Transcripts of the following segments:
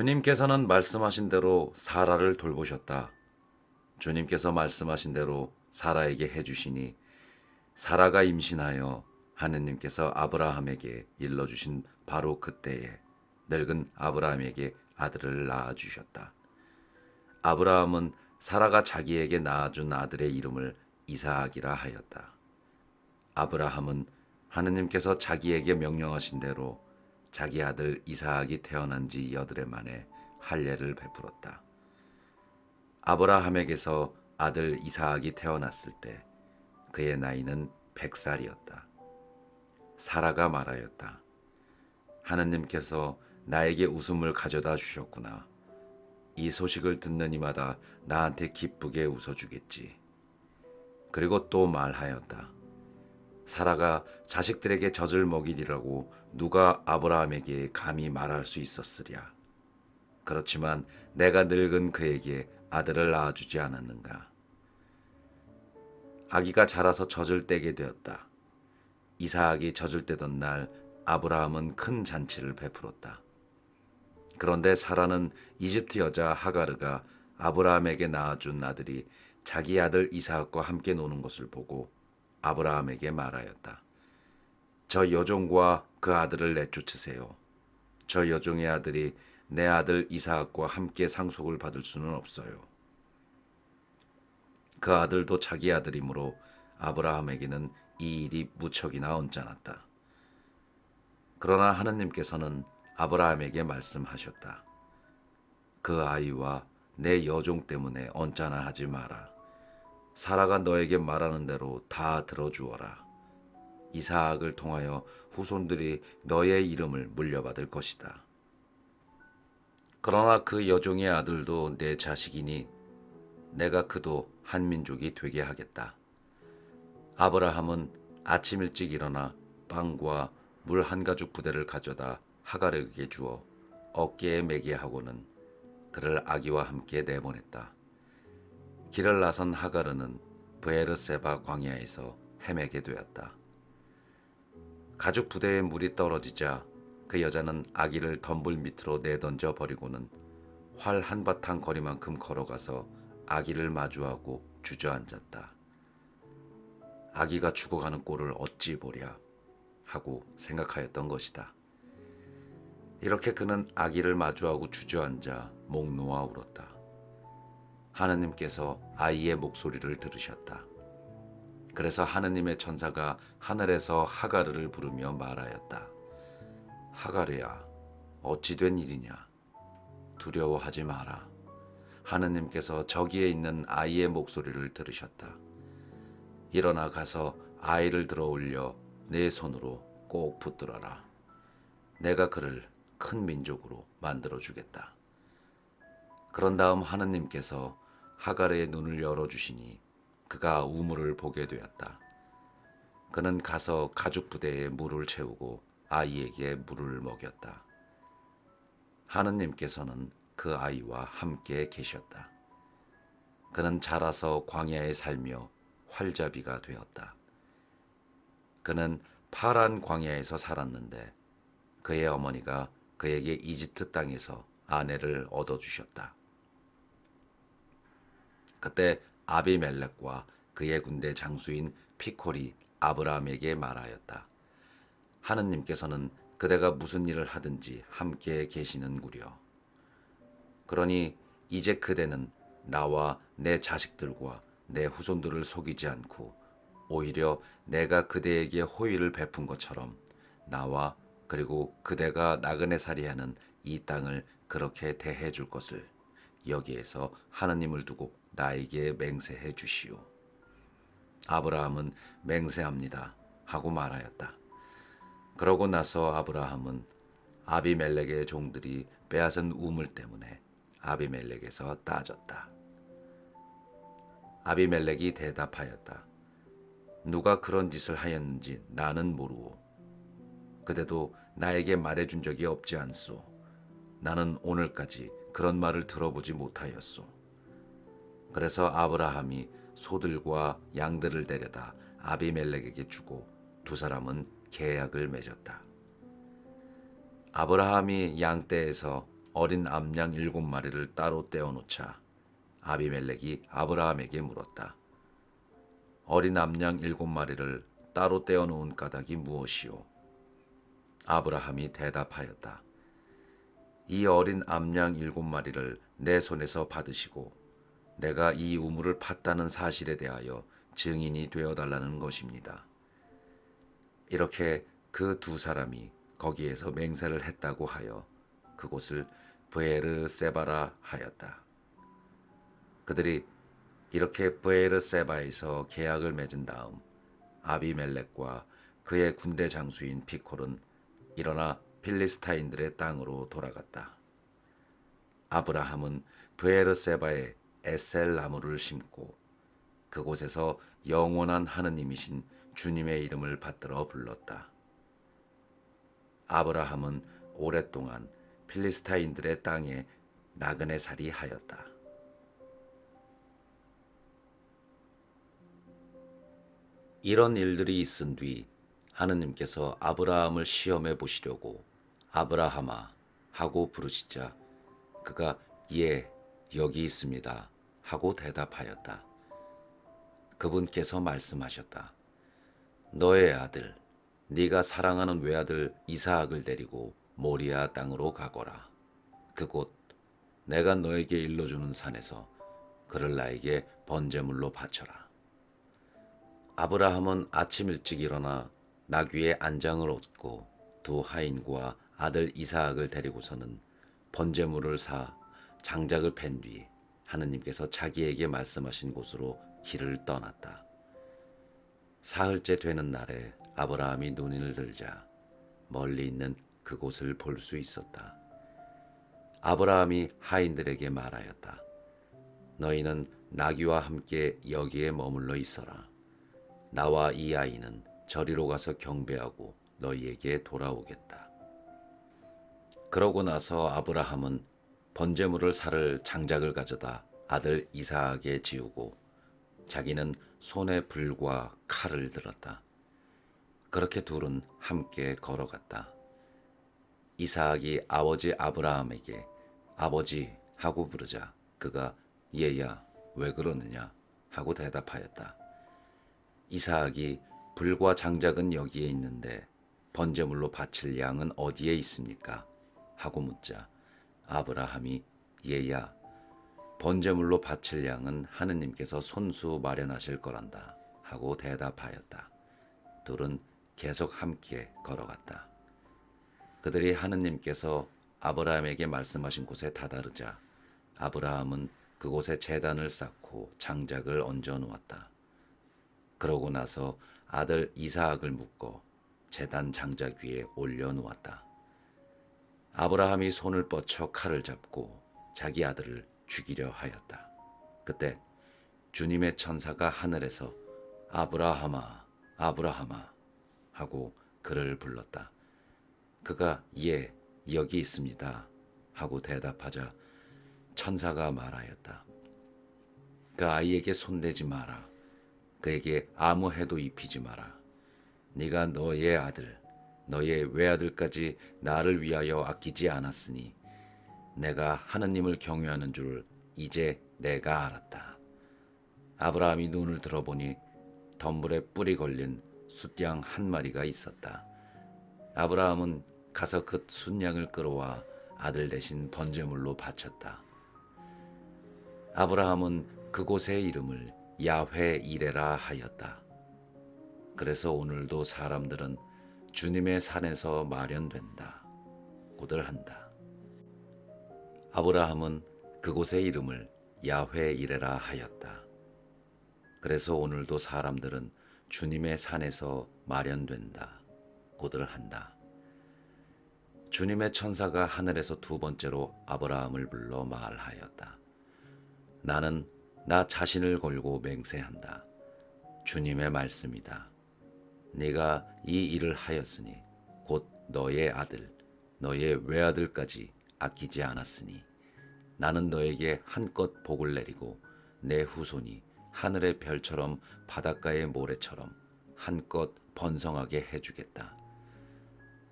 주님께서는 말씀하신 대로 사라를 돌보셨다. 주님께서 말씀하신 대로 사라에게 해주시니 사라가 임신하여 하느님께서 아브라함에게 일러주신 바로 그때에 늙은 아브라함에게 아들을 낳아주셨다. 아브라함은 사라가 자기에게 낳아준 아들의 이름을 이사악이라 하였다. 아브라함은 하느님께서 자기에게 명령하신 대로 자기 아들 이사악이 태어난 지 8해 만에 할례를 베풀었다. 아브라함에게서 아들 이사악이 태어났을 때 그의 나이는 100살이었다. 사라가 말하였다. 하느님께서 나에게 웃음을 가져다 주셨구나. 이 소식을 듣는 이마다 나한테 기쁘게 웃어주겠지. 그리고 또 말하였다. 사라가 자식들에게 젖을 먹이리라고 누가 아브라함에게 감히 말할 수 있었으랴. 그렇지만 내가 늙은 그에게 아들을 낳아주지 않았는가. 아기가 자라서 젖을 떼게 되었다. 이사악이 젖을 떼던 날 아브라함은 큰 잔치를 베풀었다. 그런데 사라는 이집트 여자 하가르가 아브라함에게 낳아준 아들이 자기 아들 이사악과 함께 노는 것을 보고 아브라함에게 말하였다. 저 여종과 그 아들을 내쫓으세요. 저 여종의 아들이 내 아들 이사악과 함께 상속을 받을 수는 없어요. 그 아들도 자기 아들이므로 아브라함에게는 이 일이 무척이나 언짢았다. 그러나 하느님께서는 아브라함에게 말씀하셨다. 그 아이와 내 여종 때문에 언짢아 하지 마라. 사라가 너에게 말하는 대로 다 들어주어라. 이사악을 통하여 후손들이 너의 이름을 물려받을 것이다. 그러나 그 여종의 아들도 내 자식이니 내가 그도 한 민족이 되게 하겠다. 아브라함은 아침 일찍 일어나 빵과 물 한 가죽 부대를 가져다 하가르에게 주어 어깨에 매게 하고는 그를 아기와 함께 내보냈다. 길을 나선 하가르는 브에르세바 광야에서 헤매게 되었다. 가죽 부대에 물이 떨어지자 그 여자는 아기를 덤불 밑으로 내던져 버리고는 활 한바탕 거리만큼 걸어가서 아기를 마주하고 주저앉았다. 아기가 죽어가는 꼴을 어찌 보랴 하고 생각하였던 것이다. 이렇게 그는 아기를 마주하고 주저앉아 목 놓아 울었다. 하느님께서 아이의 목소리를 들으셨다. 그래서 하느님의 천사가 하늘에서 하가르를 부르며 말하였다. 하가르야, 어찌 된 일이냐? 두려워하지 마라. 하느님께서 저기에 있는 아이의 목소리를 들으셨다. 일어나 가서 아이를 들어 올려 내 손으로 꼭 붙들어라. 내가 그를 큰 민족으로 만들어 주겠다. 그런 다음 하느님께서 하가르의 눈을 열어주시니 그가 우물을 보게 되었다. 그는 가서 가죽 부대에 물을 채우고 아이에게 물을 먹였다. 하느님께서는 그 아이와 함께 계셨다. 그는 자라서 광야에 살며 활자비가 되었다. 그는 파란 광야에서 살았는데 그의 어머니가 그에게 이집트 땅에서 아내를 얻어주셨다. 그때 아비멜렉과 그의 군대 장수인 피콜이 아브라함에게 말하였다. 하느님께서는 그대가 무슨 일을 하든지 함께 계시는구려. 그러니 이제 그대는 나와 내 자식들과 내 후손들을 속이지 않고 오히려 내가 그대에게 호의를 베푼 것처럼 나와 그리고 그대가 나그네 살이하는 이 땅을 그렇게 대해 줄 것을 여기에서 하느님을 두고 나에게 맹세해 주시오. 아브라함은 맹세합니다 하고 말하였다. 그러고 나서 아브라함은 아비멜렉의 종들이 빼앗은 우물 때문에 아비멜렉에서 따졌다. 아비멜렉이 대답하였다. 누가 그런 짓을 하였는지 나는 모르오. 그대도 나에게 말해준 적이 없지 않소. 나는 오늘까지 그런 말을 들어보지 못하였소. 그래서 아브라함이 소들과 양들을 데려다 아비멜렉에게 주고 두 사람은 계약을 맺었다. 아브라함이 양떼에서 어린 암양 7마리를 따로 떼어놓자 아비멜렉이 아브라함에게 물었다. 어린 암양 7마리를 따로 떼어놓은 까닭이 무엇이오? 아브라함이 대답하였다. 이 어린 암양 7마리를 내 손에서 받으시고 내가 이 우물을 팠다는 사실에 대하여 증인이 되어달라는 것입니다. 이렇게 그 두 사람이 거기에서 맹세를 했다고 하여 그곳을 브에르 세바라 하였다. 그들이 이렇게 브에르 세바에서 계약을 맺은 다음 아비멜렉과 그의 군대 장수인 피콜은 일어나 필리스타인들의 땅으로 돌아갔다. 아브라함은 브에르 세바에 에셀 나무를 심고 그곳에서 영원한 하느님이신 주님의 이름을 받들어 불렀다. 아브라함은 오랫동안 필리스타인들의 땅에 나그네살이 하였다. 이런 일들이 있은 뒤 하느님께서 아브라함을 시험해 보시려고 아브라함아 하고 부르시자 그가 예 여기 있습니다 하고 대답하였다. 그분께서 말씀하셨다. 너의 아들 네가 사랑하는 외아들 이사학을 데리고 모리아 땅으로 가거라. 그곳 내가 너에게 일러주는 산에서 그를 나에게 번제물로 바쳐라. 아브라함은 아침 일찍 일어나 나귀의 안장을 얻고 두 하인과 아들 이사학을 데리고서는 번제물을 사 장작을 팬 뒤 하느님께서 자기에게 말씀하신 곳으로 길을 떠났다. 사흘째 되는 날에 아브라함이 눈을 들자 멀리 있는 그곳을 볼 수 있었다. 아브라함이 하인들에게 말하였다. 너희는 나귀와 함께 여기에 머물러 있어라. 나와 이 아이는 저리로 가서 경배하고 너희에게 돌아오겠다. 그러고 나서 아브라함은 번제물을 살 장작을 가져다 아들 이사학에 지우고 자기는 손에 불과 칼을 들었다. 그렇게 둘은 함께 걸어갔다. 이사학이 아버지 아브라함에게 아버지 하고 부르자 그가 얘야 왜 그러느냐 하고 대답하였다. 이사학이 불과 장작은 여기에 있는데 번제물로 바칠 양은 어디에 있습니까? 하고 묻자 아브라함이 얘야 번제물로 바칠 양은 하느님께서 손수 마련하실 거란다 하고 대답하였다. 둘은 계속 함께 걸어갔다. 그들이 하느님께서 아브라함에게 말씀하신 곳에 다다르자 아브라함은 그곳에 제단을 쌓고 장작을 얹어 놓았다. 그러고 나서 아들 이사학을 묶어 제단 장작 위에 올려 놓았다. 아브라함이 손을 뻗쳐 칼을 잡고 자기 아들을 죽이려 하였다. 그때 주님의 천사가 하늘에서 아브라함아 아브라함아 하고 그를 불렀다. 그가 예 여기 있습니다 하고 대답하자 천사가 말하였다. 그 아이에게 손대지 마라. 그에게 아무 해도 입히지 마라. 네가 너의 아들 너의 외아들까지 나를 위하여 아끼지 않았으니 내가 하느님을 경외하는 줄 이제 내가 알았다. 아브라함이 눈을 들어보니 덤불에 뿔이 걸린 숫양 한 마리가 있었다. 아브라함은 가서 그 숫양을 끌어와 아들 대신 번제물로 바쳤다. 아브라함은 그곳의 이름을 야훼 이레라 하였다. 그래서 오늘도 사람들은 주님의 산에서 마련된다 고들 한다. 아브라함은 그곳의 이름을 야훼 이레라 하였다. 그래서 오늘도 사람들은 주님의 산에서 마련된다 고들 한다. 주님의 천사가 하늘에서 두 번째로 아브라함을 불러 말하였다. 나는 나 자신을 걸고 맹세한다. 주님의 말씀이다. 네가 이 일을 하였으니 곧 너의 아들, 너의 외아들까지 아끼지 않았으니 나는 너에게 한껏 복을 내리고 내 후손이 하늘의 별처럼 바닷가의 모래처럼 한껏 번성하게 해주겠다.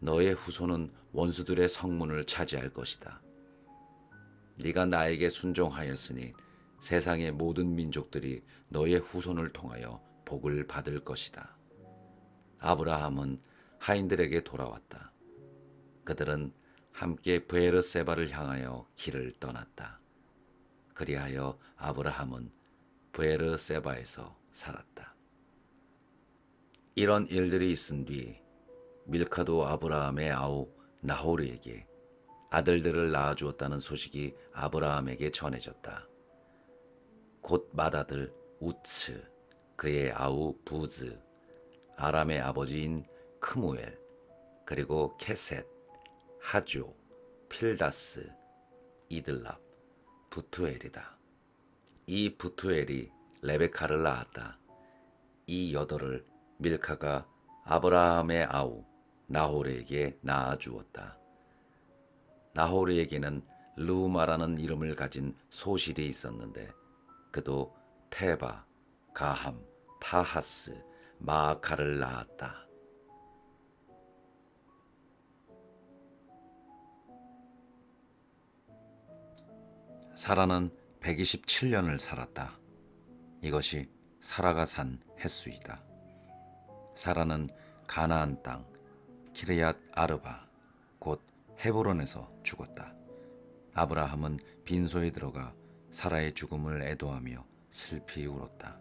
너의 후손은 원수들의 성문을 차지할 것이다. 네가 나에게 순종하였으니 세상의 모든 민족들이 너의 후손을 통하여 복을 받을 것이다. 아브라함은 하인들에게 돌아왔다. 그들은 함께 브에르세바를 향하여 길을 떠났다. 그리하여 아브라함은 브에르세바에서 살았다. 이런 일들이 있은 뒤 밀카도 아브라함의 아우 나호르에게 아들들을 낳아주었다는 소식이 아브라함에게 전해졌다. 곧 맏아들 우츠, 그의 아우 부즈, 아람의 아버지인 크무엘, 그리고 케셋, 하조, 필다스, 이들랍, 부투엘이다. 이 부투엘이 레베카를 낳았다. 이 여덟을 밀카가 아브라함의 아우 나호르에게 낳아주었다. 나호르에게는 르우마라는 이름을 가진 소실이 있었는데 그도 테바, 가함, 타하스, 마아카를 낳았다. 사라는 127년을 살았다. 이것이 사라가 산 햇수이다. 사라는 가나안 땅 키르얏 아르바 곧 헤브론에서 죽었다. 아브라함은 빈소에 들어가 사라의 죽음을 애도하며 슬피 울었다.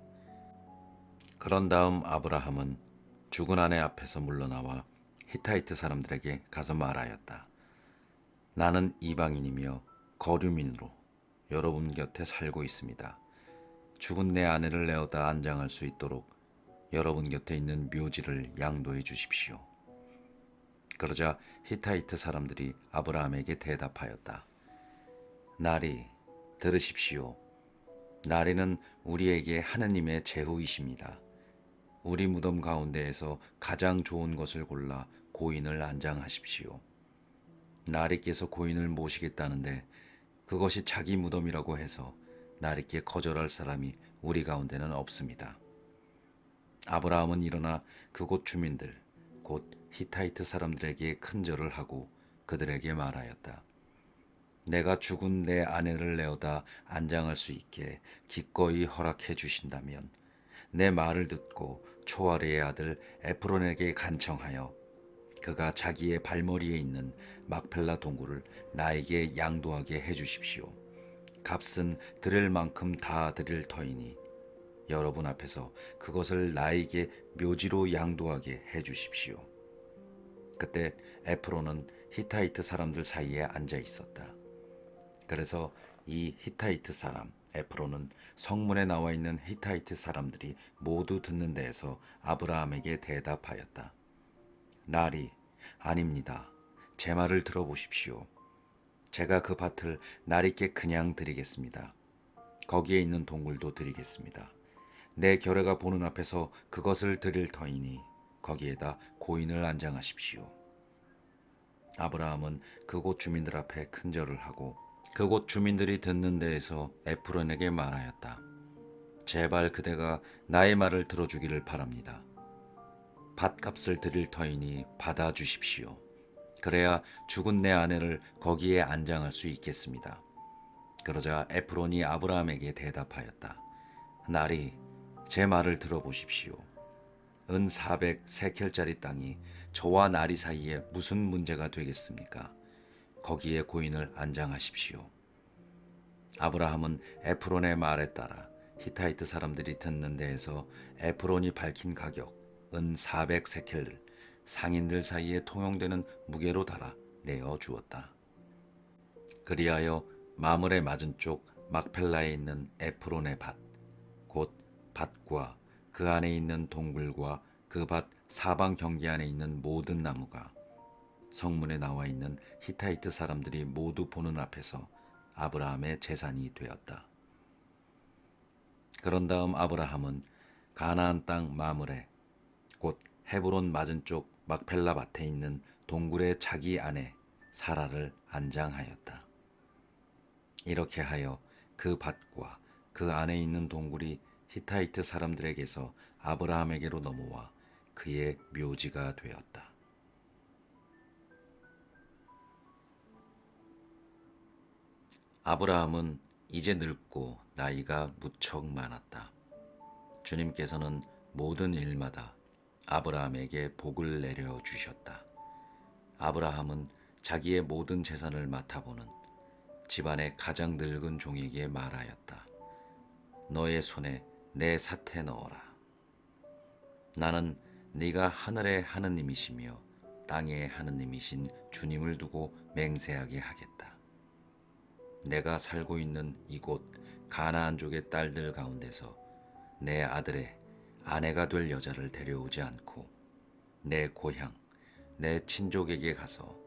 그런 다음 아브라함은 죽은 아내 앞에서 물러나와 히타이트 사람들에게 가서 말하였다. 나는 이방인이며 거류민으로 여러분 곁에 살고 있습니다. 죽은 내 아내를 내어다 안장할 수 있도록 여러분 곁에 있는 묘지를 양도해 주십시오. 그러자 히타이트 사람들이 아브라함에게 대답하였다. 나리, 들으십시오. 나리는 우리에게 하느님의 제후이십니다. 우리 무덤 가운데에서 가장 좋은 것을 골라 고인을 안장하십시오. 나리께서 고인을 모시겠다는데 그것이 자기 무덤이라고 해서 나리께 거절할 사람이 우리 가운데는 없습니다. 아브라함은 일어나 그곳 주민들 곧 히타이트 사람들에게 큰절을 하고 그들에게 말하였다. 내가 죽은 내 아내를 내어다 안장할 수 있게 기꺼이 허락해 주신다면 내 말을 듣고 초아레의 아들 에프론에게 간청하여 그가 자기의 발머리에 있는 막펠라 동굴을 나에게 양도하게 해 주십시오. 값은 드릴 만큼 다 드릴 터이니 여러분 앞에서 그것을 나에게 묘지로 양도하게 해 주십시오. 그때 에프론은 히타이트 사람들 사이에 앉아 있었다. 그래서 이 히타이트 사람 에프론은 성문에 나와 있는 히타이트 사람들이 모두 듣는 데에서 아브라함에게 대답하였다. 나리, 아닙니다. 제 말을 들어보십시오. 제가 그 밭을 나리께 그냥 드리겠습니다. 거기에 있는 동굴도 드리겠습니다. 내 결례가 보는 앞에서 그것을 드릴 터이니 거기에다 고인을 안장하십시오. 아브라함은 그곳 주민들 앞에 큰절을 하고 그곳 주민들이 듣는 데에서 에프론에게 말하였다. 제발 그대가 나의 말을 들어주기를 바랍니다. 밭값을 드릴 터이니 받아주십시오. 그래야 죽은 내 아내를 거기에 안장할 수 있겠습니다. 그러자 에프론이 아브라함에게 대답하였다. 나리, 제 말을 들어보십시오. 은 400세켈짜리 땅이 저와 나리 사이에 무슨 문제가 되겠습니까? 거기에 고인을 안장하십시오. 아브라함은 에프론의 말에 따라 히타이트 사람들이 듣는 데에서 에프론이 밝힌 가격 은 400세켈을 상인들 사이에 통용되는 무게로 달아 내어 주었다. 그리하여 마물의 맞은쪽 막펠라에 있는 에프론의 밭, 곧 밭과 그 안에 있는 동굴과 그 밭 사방 경계 안에 있는 모든 나무가 성문에 나와 있는 히타이트 사람들이 모두 보는 앞에서 아브라함의 재산이 되었다. 그런 다음 아브라함은 가나안 땅 마물에 곧 헤브론 맞은쪽 막펠라 밭에 있는 동굴의 자기 아내 사라를 안장하였다. 이렇게 하여 그 밭과 그 안에 있는 동굴이 히타이트 사람들에게서 아브라함에게로 넘어와 그의 묘지가 되었다. 아브라함은 이제 늙고 나이가 무척 많았다. 주님께서는 모든 일마다 아브라함에게 복을 내려 주셨다. 아브라함은 자기의 모든 재산을 맡아보는 집안의 가장 늙은 종에게 말하였다. 너의 손에 내 삿대 넣어라. 나는 네가 하늘의 하느님이시며 땅의 하느님이신 주님을 두고 맹세하게 하겠다. 내가 살고 있는 이곳 가나안족의 딸들 가운데서 내 아들의 아내가 될 여자를 데려오지 않고 내 고향 내 친족에게 가서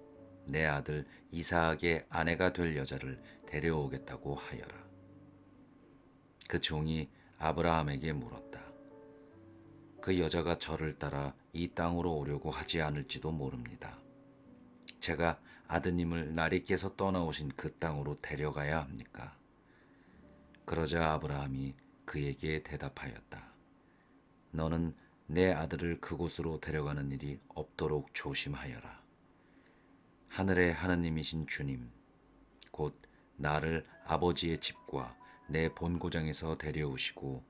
내 아들 이삭의 아내가 될 여자를 데려오겠다고 하여라. 그 종이 아브라함에게 물었다. 그 여자가 저를 따라 이 땅으로 오려고 하지 않을지도 모릅니다. 제가 아드님을 나리께서 떠나오신 그 땅으로 데려가야 합니까? 그러자 아브라함이 그에게 대답하였다. 너는 내 아들을 그곳으로 데려가는 일이 없도록 조심하여라. 하늘의 하느님이신 주님, 곧 나를 아버지의 집과 내 본고장에서 데려오시고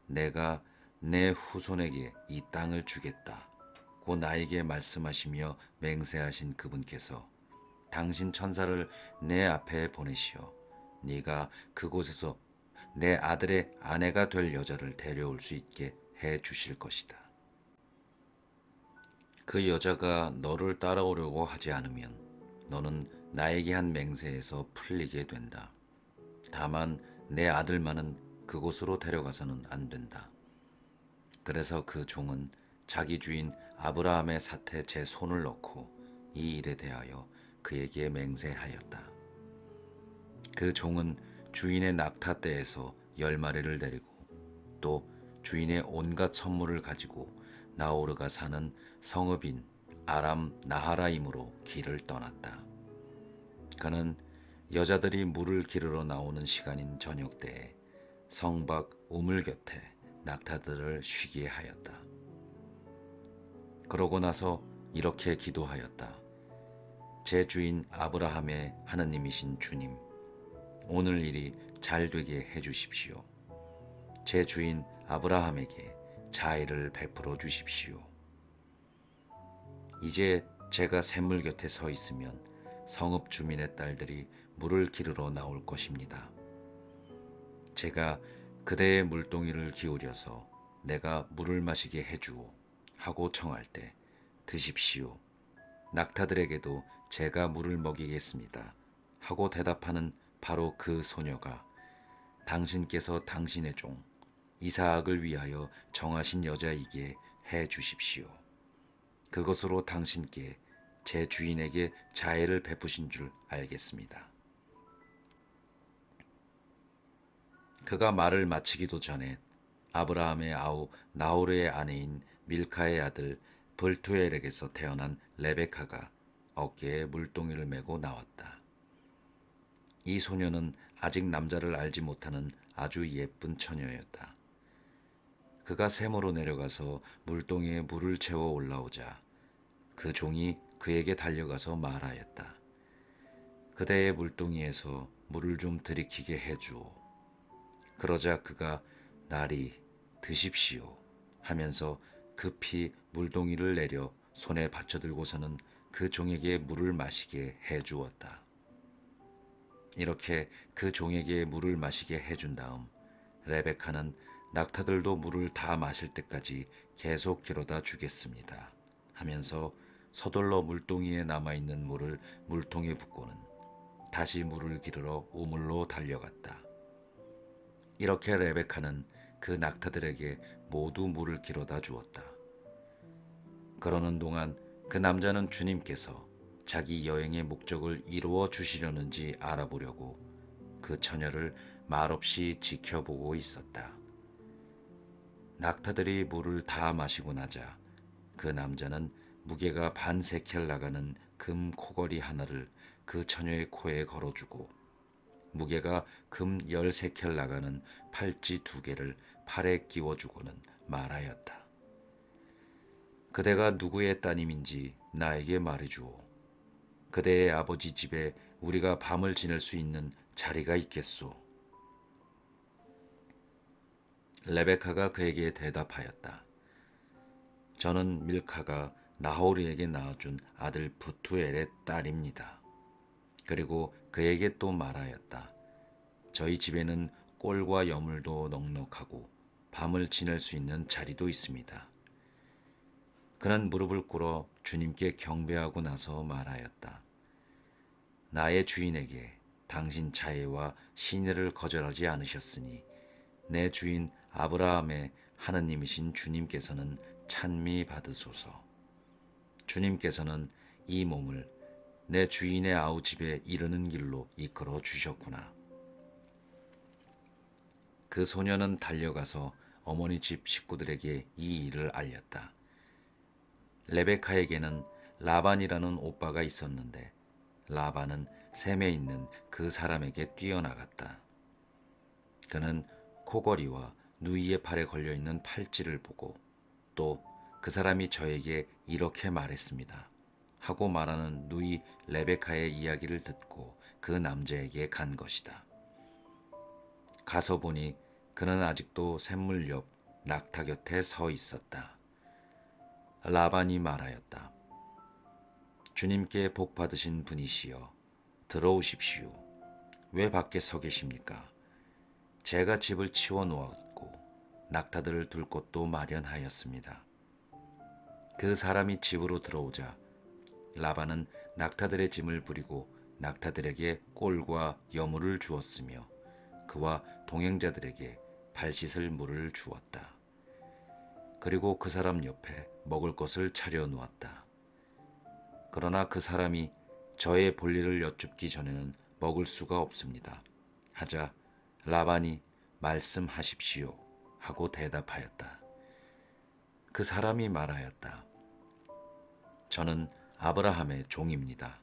내가 내 후손에게 이 땅을 주겠다. 고 나에게 말씀하시며 맹세하신 그분께서 당신 천사를 내 앞에 보내시어 네가 그곳에서 내 아들의 아내가 될 여자를 데려올 수 있게 해 주실 것이다. 그 여자가 너를 따라오려고 하지 않으면 너는 나에게 한 맹세에서 풀리게 된다. 다만 내 아들만은 그곳으로 데려가서는 안 된다. 그래서 그 종은 자기 주인 아브라함의 삿에 제 손을 넣고 이 일에 대하여 그에게 맹세하였다. 그 종은 주인의 낙타떼에서 10마리를 데리고 또 주인의 온갖 선물을 가지고 나오르가 사는 성읍인 아람 나하라임으로 길을 떠났다. 그는 여자들이 물을 기르러 나오는 시간인 저녁 때에 성 밖 우물 곁에 낙타들을 쉬게 하였다. 그러고 나서 이렇게 기도하였다. 제 주인 아브라함의 하느님이신 주님, 오늘 일이 잘 되게 해주십시오. 제 주인 아브라함에게 자애를 베풀어 주십시오. 이제 제가 샘물 곁에 서 있으면 성읍 주민의 딸들이 물을 기르러 나올 것입니다. 제가 그대의 물동이를 기울여서 내가 물을 마시게 해주오 하고 청할 때 드십시오. 낙타들에게도 제가 물을 먹이겠습니다 하고 대답하는 바로 그 소녀가 당신께서 당신의 종 이삭을 위하여 정하신 여자이게 해 주십시오. 그것으로 당신께 제 주인에게 자애를 베푸신 줄 알겠습니다. 그가 말을 마치기도 전에 아브라함의 아우 나호르의 아내인 밀카의 아들 불투엘에게서 태어난 레베카가 어깨에 물동이를 메고 나왔다. 이 소녀는 아직 남자를 알지 못하는 아주 예쁜 처녀였다. 그가 샘으로 내려가서 물동이에 물을 채워 올라오자 그 종이 그에게 달려가서 말하였다. 그대의 물동이에서 물을 좀 들이키게 해주오. 그러자 그가 나리 드십시오 하면서 급히 물동이를 내려 손에 받쳐들고서는 그 종에게 물을 마시게 해주었다. 이렇게 그 종에게 물을 마시게 해준 다음 레베카는 낙타들도 물을 다 마실 때까지 계속 길어다 주겠습니다 하면서 서둘러 물동이에 남아있는 물을 물통에 붓고는 다시 물을 기르러 우물로 달려갔다. 이렇게 레베카는 그 낙타들에게 모두 물을 길어다 주었다. 그러는 동안 그 남자는 주님께서 자기 여행의 목적을 이루어 주시려는지 알아보려고 그 처녀를 말없이 지켜보고 있었다. 낙타들이 물을 다 마시고 나자 그 남자는 무게가 반 세켈 나가는 금 코걸이 하나를 그 처녀의 코에 걸어주고 무게가 금 10세켈 나가는 팔찌 2개를 팔에 끼워주고는 말하였다. 그대가 누구의 따님인지 나에게 말해주오. 그대의 아버지 집에 우리가 밤을 지낼 수 있는 자리가 있겠소. 레베카가 그에게 대답하였다. 저는 밀카가 나호리에게 낳아준 아들 부투엘의 딸입니다. 그리고 그에게 또 말하였다. 저희 집에는 꼴과 여물도 넉넉하고 밤을 지낼 수 있는 자리도 있습니다. 그는 무릎을 꿇어 주님께 경배하고 나서 말하였다. 나의 주인에게 당신 자애와 신뢰를 거절하지 않으셨으니 내 주인 아브라함의 하느님이신 주님께서는 찬미 받으소서. 주님께서는 이 몸을 내 주인의 아우집에 이르는 길로 이끌어 주셨구나. 그 소녀는 달려가서 어머니 집 식구들에게 이 일을 알렸다. 레베카에게는 라반이라는 오빠가 있었는데 라반은 셈에 있는 그 사람에게 뛰어나갔다. 그는 코걸이와 누이의 팔에 걸려있는 팔찌를 보고 또 그 사람이 저에게 이렇게 말했습니다. 하고 말하는 누이 레베카의 이야기를 듣고 그 남자에게 간 것이다. 가서 보니 그는 아직도 샘물 옆 낙타 곁에 서 있었다. 라반이 말하였다. 주님께 복 받으신 분이시여 들어오십시오. 왜 밖에 서 계십니까? 제가 집을 치워 놓았고 낙타들을 둘 곳도 마련하였습니다. 그 사람이 집으로 들어오자 라반은 낙타들의 짐을 부리고 낙타들에게 꼴과 여물을 주었으며 그와 동행자들에게 발 씻을 물을 주었다. 그리고 그 사람 옆에 먹을 것을 차려 놓았다. 그러나 그 사람이 저의 볼일을 여쭙기 전에는 먹을 수가 없습니다. 하자 라반이 말씀하십시오 하고 대답하였다. 그 사람이 말하였다. 저는 아브라함의 종입니다.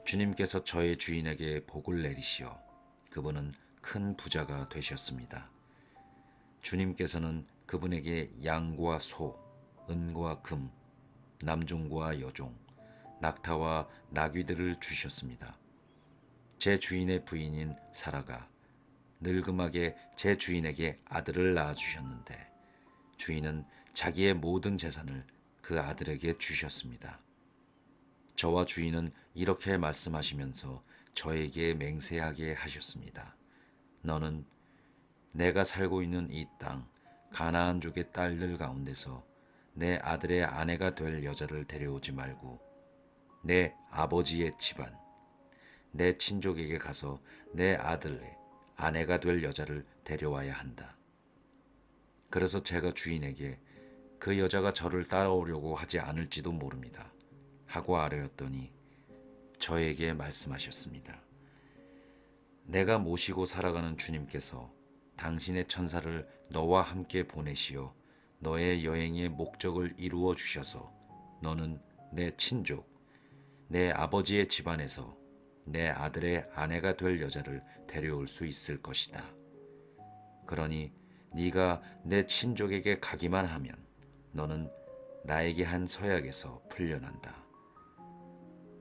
주님께서 저의 주인에게 복을 내리시어 그분은 큰 부자가 되셨습니다. 주님께서는 그분에게 양과 소, 은과 금, 남종과 여종, 낙타와 나귀들을 주셨습니다. 제 주인의 부인인 사라가 늙음하게 제 주인에게 아들을 낳아주셨는데 주인은 자기의 모든 재산을 그 아들에게 주셨습니다. 저와 주인은 이렇게 말씀하시면서 저에게 맹세하게 하셨습니다. 너는 내가 살고 있는 이 땅 가나안족의 딸들 가운데서 내 아들의 아내가 될 여자를 데려오지 말고 내 아버지의 집안, 내 친족에게 가서 내 아들의 아내가 될 여자를 데려와야 한다. 그래서 제가 주인에게 그 여자가 저를 따라오려고 하지 않을지도 모릅니다. 하고 아뢰었더니 저에게 말씀하셨습니다. 내가 모시고 살아가는 주님께서 당신의 천사를 너와 함께 보내시어 너의 여행의 목적을 이루어 주셔서 너는 내 친족, 내 아버지의 집안에서 내 아들의 아내가 될 여자를 데려올 수 있을 것이다. 그러니 네가 내 친족에게 가기만 하면 너는 나에게 한 서약에서 풀려난다.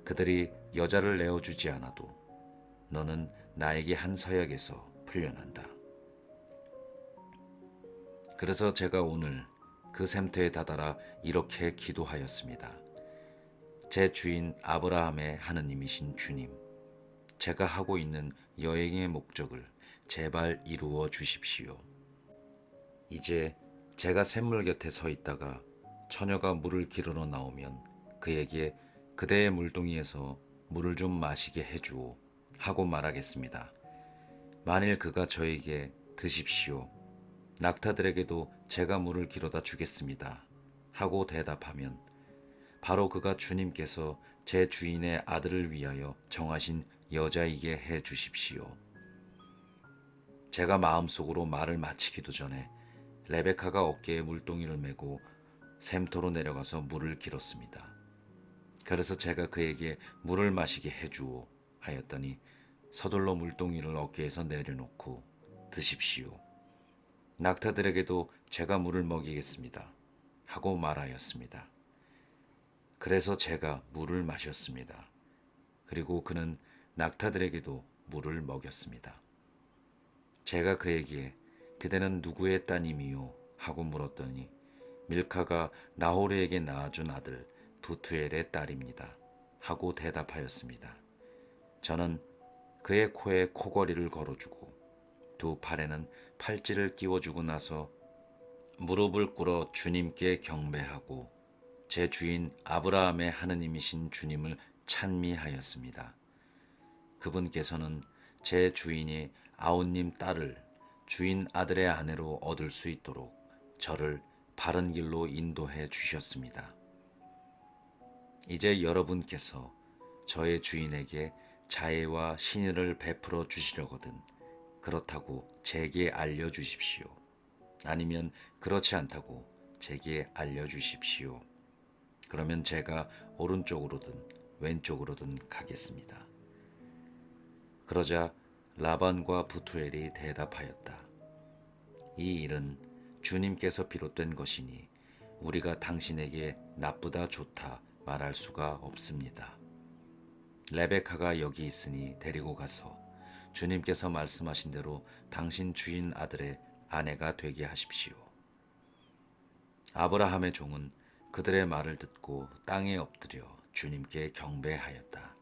그들이 여자를 내어주지 않아도 너는 나에게 한 서약에서 풀려난다. 그래서 제가 오늘 그 샘터에 다다라 이렇게 기도하였습니다. 제 주인 아브라함의 하느님이신 주님, 제가 하고 있는 여행의 목적을 제발 이루어 주십시오. 이제 제가 샘물 곁에 서 있다가 처녀가 물을 기르러 나오면 그에게 그대의 물동이에서 물을 좀 마시게 해주오 하고 말하겠습니다. 만일 그가 저에게 드십시오. 낙타들에게도 제가 물을 기르다 주겠습니다. 하고 대답하면 바로 그가 주님께서 제 주인의 아들을 위하여 정하신 여자이게 해 주십시오. 제가 마음속으로 말을 마치기도 전에 레베카가 어깨에 물동이를 메고 샘터로 내려가서 물을 길었습니다. 그래서 제가 그에게 물을 마시게 해주오 하였더니 서둘러 물동이를 어깨에서 내려놓고 드십시오. 낙타들에게도 제가 물을 먹이겠습니다. 하고 말하였습니다. 그래서 제가 물을 마셨습니다. 그리고 그는 낙타들에게도 물을 먹였습니다. 제가 그에게 그대는 누구의 따님이요? 하고 물었더니 밀카가 나호르에게 낳아준 아들 부투엘의 딸입니다. 하고 대답하였습니다. 저는 그의 코에 코걸이를 걸어주고 두 팔에는 팔찌를 끼워주고 나서 무릎을 꿇어 주님께 경배하고 제 주인 아브라함의 하느님이신 주님을 찬미하였습니다. 그분께서는 제 주인이 아웃님 딸을 주인 아들의 아내로 얻을 수 있도록 저를 바른 길로 인도해 주셨습니다. 이제 여러분께서 저의 주인에게 자애와 신의를 베풀어 주시려거든 그렇다고 제게 알려주십시오. 아니면 그렇지 않다고 제게 알려주십시오. 그러면 제가 오른쪽으로든 왼쪽으로든 가겠습니다. 그러자 라반과 부투엘이 대답하였다. 이 일은 주님께서 비롯된 것이니 우리가 당신에게 나쁘다 좋다 말할 수가 없습니다. 레베카가 여기 있으니 데리고 가서 주님께서 말씀하신 대로 당신 주인 아들의 아내가 되게 하십시오. 아브라함의 종은 그들의 말을 듣고 땅에 엎드려 주님께 경배하였다.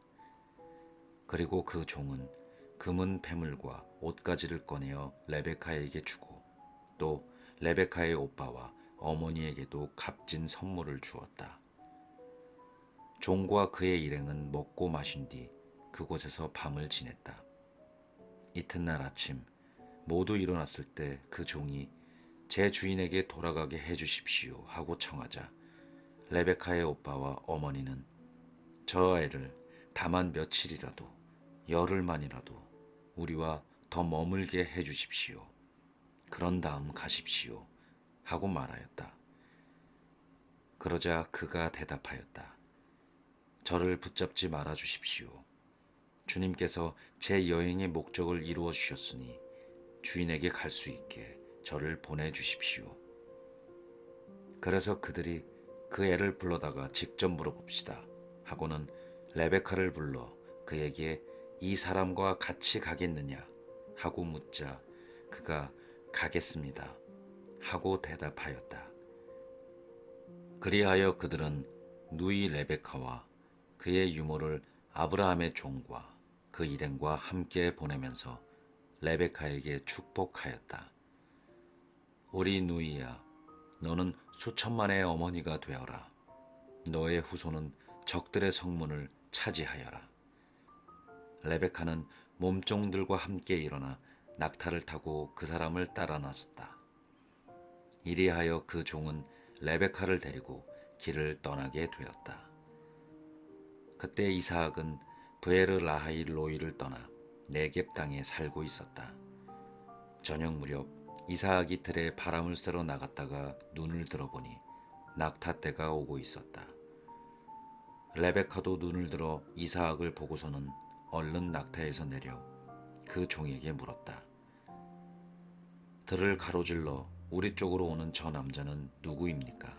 그리고 그 종은 금은 패물과 옷가지를 꺼내어 레베카에게 주고 또 레베카의 오빠와 어머니에게도 값진 선물을 주었다. 종과 그의 일행은 먹고 마신 뒤 그곳에서 밤을 지냈다. 이튿날 아침 모두 일어났을 때 그 종이 제 주인에게 돌아가게 해주십시오 하고 청하자 레베카의 오빠와 어머니는 저 애를 다만 며칠이라도 열흘만이라도 우리와 더 머물게 해주십시오. 그런 다음 가십시오 하고 말하였다. 그러자 그가 대답하였다. 저를 붙잡지 말아 주십시오. 주님께서 제 여행의 목적을 이루어 주셨으니 주인에게 갈 수 있게 저를 보내주십시오. 그래서 그들이 그 애를 불러다가 직접 물어봅시다 하고는 레베카를 불러 그에게 이 사람과 같이 가겠느냐 하고 묻자 그가 가겠습니다 하고 대답하였다. 그리하여 그들은 누이 레베카와 그의 유모를 아브라함의 종과 그 일행과 함께 보내면서 레베카에게 축복하였다. 우리 누이야, 너는 수천만의 어머니가 되어라. 너의 후손은 적들의 성문을 차지하여라. 레베카는 몸종들과 함께 일어나 낙타를 타고 그 사람을 따라 나섰다. 이리하여 그 종은 레베카를 데리고 길을 떠나게 되었다. 그때 이삭은 브에르 라하이 로이를 떠나 네겝 땅에 살고 있었다. 저녁 무렵 이삭이 들에 바람을 쐬러 나갔다가 눈을 들어보니 낙타 때가 오고 있었다. 레베카도 눈을 들어 이삭을 보고서는 얼른 낙타에서 내려 그 종에게 물었다. 들을 가로질러 우리 쪽으로 오는 저 남자는 누구입니까?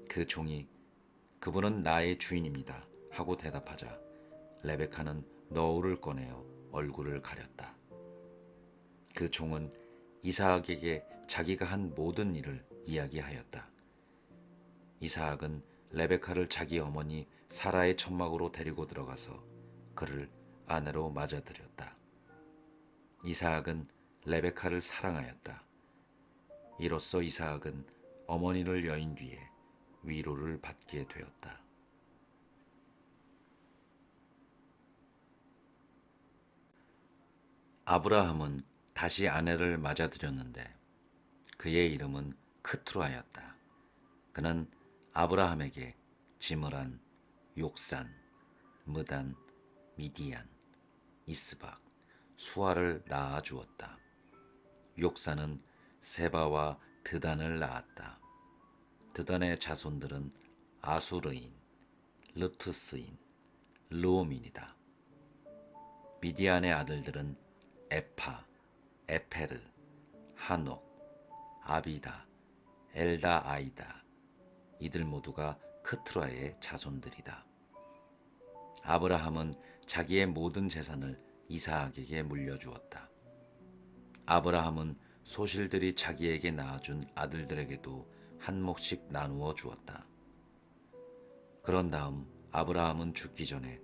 그 종이 그분은 나의 주인입니다 하고 대답하자 레베카는 너울을 꺼내어 얼굴을 가렸다. 그 종은 이삭에게 자기가 한 모든 일을 이야기하였다. 이삭은 레베카를 자기 어머니 사라의 천막으로 데리고 들어가서 그를 아내로 맞아들였다. 이삭은 레베카를 사랑하였다. 이로써 이삭은 어머니를 여인 뒤에 위로를 받게 되었다. 아브라함은 다시 아내를 맞아들였는데 그의 이름은 크투라였다. 그는 아브라함에게 지므란, 욕산, 무단, 미디안, 이스박, 수아를 낳아 주었다. 욕산은 세바와 드단을 낳았다. 드단의 자손들은 아수르인, 르투스인, 르오민이다. 미디안의 아들들은 에파, 에페르, 하녹, 아비다, 엘다아이다. 이들 모두가 크투라의 자손들이다. 아브라함은 자기의 모든 재산을 이삭에게 물려주었다. 아브라함은 소실들이 자기에게 낳아준 아들들에게도 한 몫씩 나누어 주었다. 그런 다음 아브라함은 죽기 전에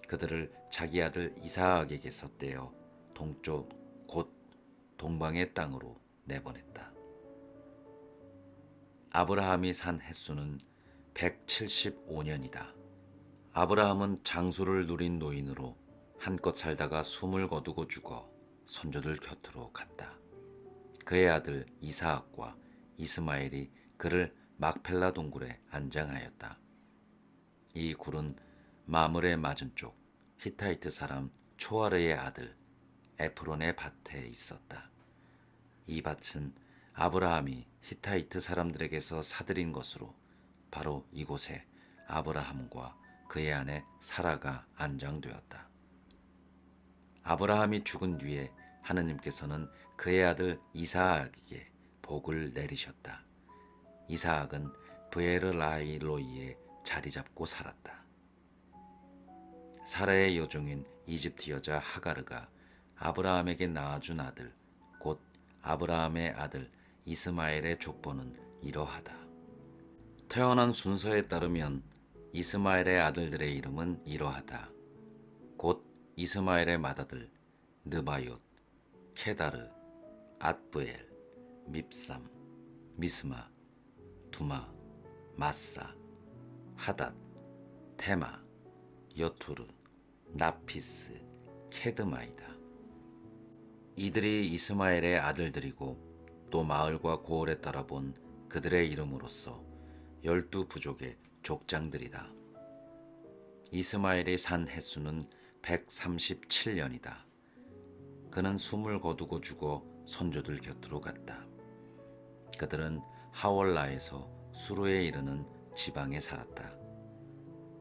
그들을 자기 아들 이삭에게서 떼어 동쪽 곧 동방의 땅으로 내보냈다. 아브라함이 산 햇수는 175년이다. 아브라함은 장수를 누린 노인으로 한껏 살다가 숨을 거두고 죽어 선조들 곁으로 갔다. 그의 아들 이삭과 이스마엘이 그를 막펠라 동굴에 안장하였다. 이 굴은 마므레 맞은쪽 히타이트 사람 초아르의 아들 에프론의 밭에 있었다. 이 밭은 아브라함이 히타이트 사람들에게서 사들인 것으로 바로 이곳에 아브라함과 그의 아내 사라가 안장되었다. 아브라함이 죽은 뒤에 하느님께서는 그의 아들 이삭에게 복을 내리셨다. 이삭은 브에르라이로이에 자리 잡고 살았다. 사라의 여종인 이집트 여자 하가르가 아브라함에게 낳아준 아들 곧 아브라함의 아들 이스마엘의 족보는 이러하다. 태어난 순서에 따르면 이스마엘의 아들들의 이름은 이러하다. 곧 이스마엘의 맏아들 느바옅, 케다르, 앗브엘, 밉삼, 미스마, 두마, 마사, 하닷, 테마, 여투르, 나피스, 케드마이다. 이들이 이스마엘의 아들들이고 또 마을과 고을에 따라 본 그들의 이름으로서 12부족의 족장들이다. 이스마엘이 산 햇수는 137년이다. 그는 숨을 거두고 죽어 선조들 곁으로 갔다. 그들은 하월라에서 수르에 이르는 지방에 살았다.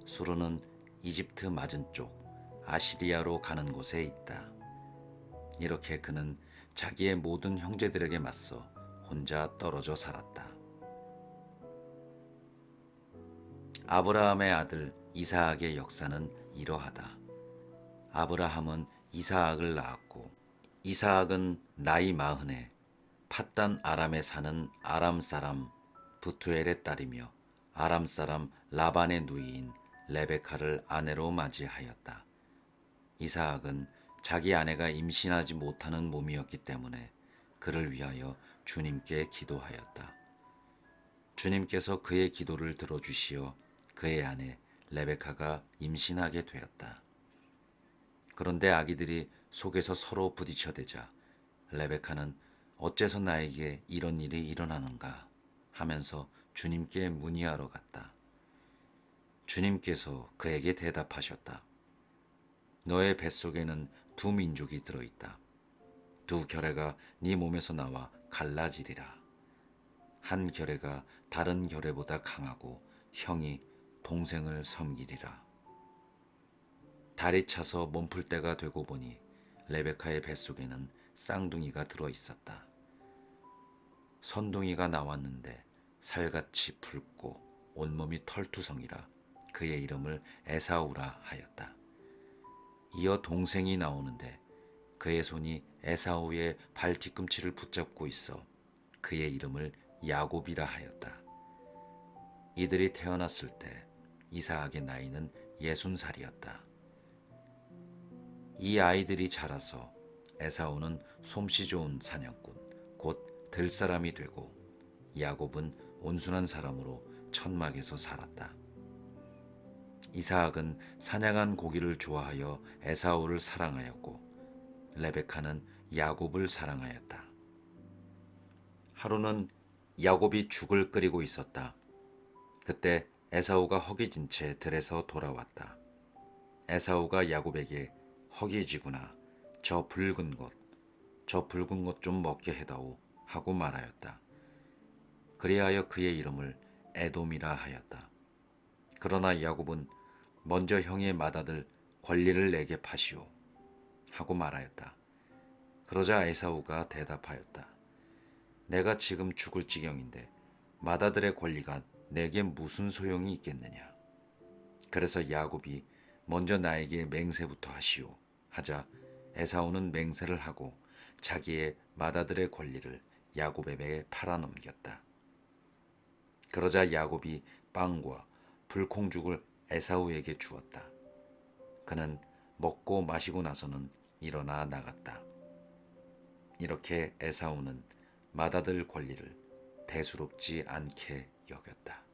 수르는 이집트 맞은쪽 아시리아로 가는 곳에 있다. 이렇게 그는 자기의 모든 형제들에게 맞서 혼자 떨어져 살았다. 아브라함의 아들 이삭의 역사는 이러하다. 아브라함은 이삭을 낳았고 이삭은 나이 40에 팟단 아람에 사는 아람 사람 부투엘의 딸이며 아람 사람 라반의 누이인 레베카를 아내로 맞이하였다. 이삭은 자기 아내가 임신하지 못하는 몸이었기 때문에 그를 위하여 주님께 기도하였다. 주님께서 그의 기도를 들어주시어 그의 아내 레베카가 임신하게 되었다. 그런데 아기들이 속에서 서로 부딪혀대자 레베카는 어째서 나에게 이런 일이 일어나는가 하면서 주님께 문의하러 갔다. 주님께서 그에게 대답하셨다. 너의 뱃속에는 두 민족이 들어있다. 두 결애가 네 몸에서 나와 갈라지리라. 한 결애가 다른 결애보다 강하고 형이 동생을 섬기리라. 달이 차서 몸풀 때가 되고 보니 레베카의 뱃속에는 쌍둥이가 들어있었다. 선둥이가 나왔는데 살같이 붉고 온몸이 털투성이라 그의 이름을 에사우라 하였다. 이어 동생이 나오는데 그의 손이 에사우의 발 뒤꿈치를 붙잡고 있어 그의 이름을 야곱이라 하였다. 이들이 태어났을 때 이삭의 나이는 60살이었다. 이 아이들이 자라서 에사우는 솜씨 좋은 사냥꾼 곧 들사람이 되고 야곱은 온순한 사람으로 천막에서 살았다. 이삭은 사냥한 고기를 좋아하여 에사우를 사랑하였고 레베카는 야곱을 사랑하였다. 하루는 야곱이 죽을 끓이고 있었다. 그때 에사우가 허기진 채 들에서 돌아왔다. 에사우가 야곱에게 허기지구나. 저 붉은 것 좀 먹게 해다오 하고 말하였다. 그리하여 그의 이름을 에돔이라 하였다. 그러나 야곱은 먼저 형의 맏아들 권리를 내게 파시오 하고 말하였다. 그러자 에사우가 대답하였다. 내가 지금 죽을 지경인데 맏아들의 권리가 내게 무슨 소용이 있겠느냐. 그래서 야곱이 먼저 나에게 맹세부터 하시오 하자 에사우는 맹세를 하고 자기의 맏아들의 권리를 야곱에게 팔아넘겼다. 그러자 야곱이 빵과 불콩죽을 에사우에게 주었다. 그는 먹고 마시고 나서는 일어나 나갔다. 이렇게 에사우는 맏아들 권리를 대수롭지 않게 여겼다.